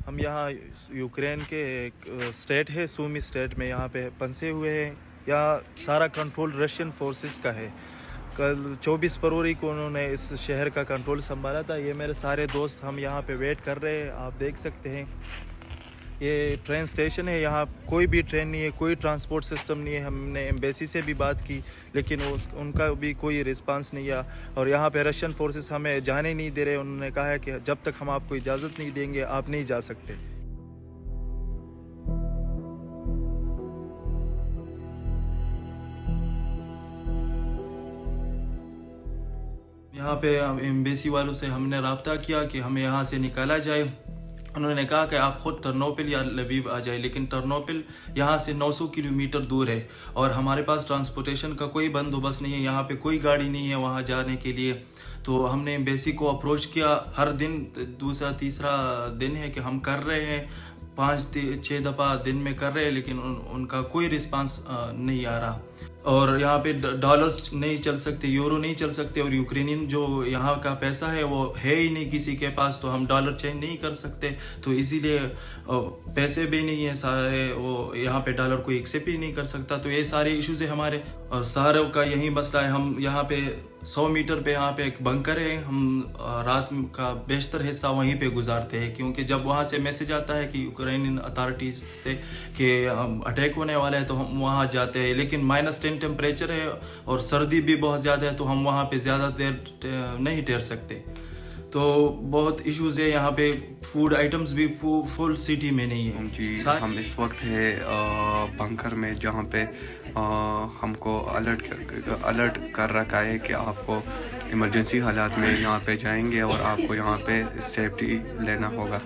हम यहाँ यूक्रेन के एक स्टेट है सूमी स्टेट में यहाँ पे फंसे हुए हैं। यहाँ सारा कंट्रोल रशियन फोर्सेस का है। कल 24 फरवरी को उन्होंने इस शहर का कंट्रोल संभाला था। ये मेरे सारे दोस्त हम यहाँ पे वेट कर रहे हैं। आप देख सकते हैं ये ट्रेन स्टेशन है। यहाँ कोई भी ट्रेन नहीं है, कोई ट्रांसपोर्ट सिस्टम नहीं है। हमने एम्बेसी से भी बात की लेकिन उनका भी कोई रिस्पांस नहीं आया। और यहाँ पे रशियन फोर्सेस हमें जाने नहीं दे रहे। उन्होंने कहा है कि जब तक हम आपको इजाज़त नहीं देंगे आप नहीं जा सकते। यहाँ पे एम्बेसी वालों से हमने रब्ता किया कि हमें यहाँ से निकाला जाए। उन्होंने कहा कि आप खुद टर्नोपिल या लबीब आ जाए, लेकिन टर्नोपिल यहाँ से 900 किलोमीटर दूर है और हमारे पास ट्रांसपोर्टेशन का कोई बंदोबस्त नहीं है। यहाँ पे कोई गाड़ी नहीं है वहाँ जाने के लिए। तो हमने एम्बेसी को अप्रोच किया। हर दिन दूसरा तीसरा दिन है कि हम कर रहे हैं, 5-6 दफ़ा दिन में कर रहे हैं, लेकिन उनका कोई रिस्पांस नहीं आ रहा। और यहाँ पे डॉलर्स नहीं चल सकते, यूरो नहीं चल सकते, और यूक्रेनियन जो यहाँ का पैसा है वो है ही नहीं किसी के पास, तो हम डॉलर चेंज नहीं कर सकते। तो इसीलिए पैसे भी नहीं है सारे, वो यहाँ पे डॉलर कोई एक्सेप्ट ही नहीं कर सकता। तो ये सारे इश्यूज है हमारे, और सारों का यही मसला है। हम यहाँ पे 100 मीटर पे यहाँ पे एक बंकर है। हम रात का बेशतर हिस्सा वहीं पे गुजारते हैं, क्योंकि जब वहाँ से मैसेज आता है कि यूक्रेनियन अथॉरिटीज से कि अटैक होने वाला है तो हम वहाँ जाते हैं। लेकिन -10 टेम्परेचर है और सर्दी भी बहुत ज़्यादा है, तो हम वहाँ पे ज़्यादा देर नहीं ठहर सकते। तो बहुत इश्यूज है यहाँ पे। फूड आइटम्स भी फुल सिटी में नहीं है जी। हम इस वक्त है बंकर में, जहाँ पे हमको अलर्ट कर रखा है कि आपको इमरजेंसी हालात में यहाँ पे जाएंगे और आपको यहाँ पे सेफ्टी लेना होगा।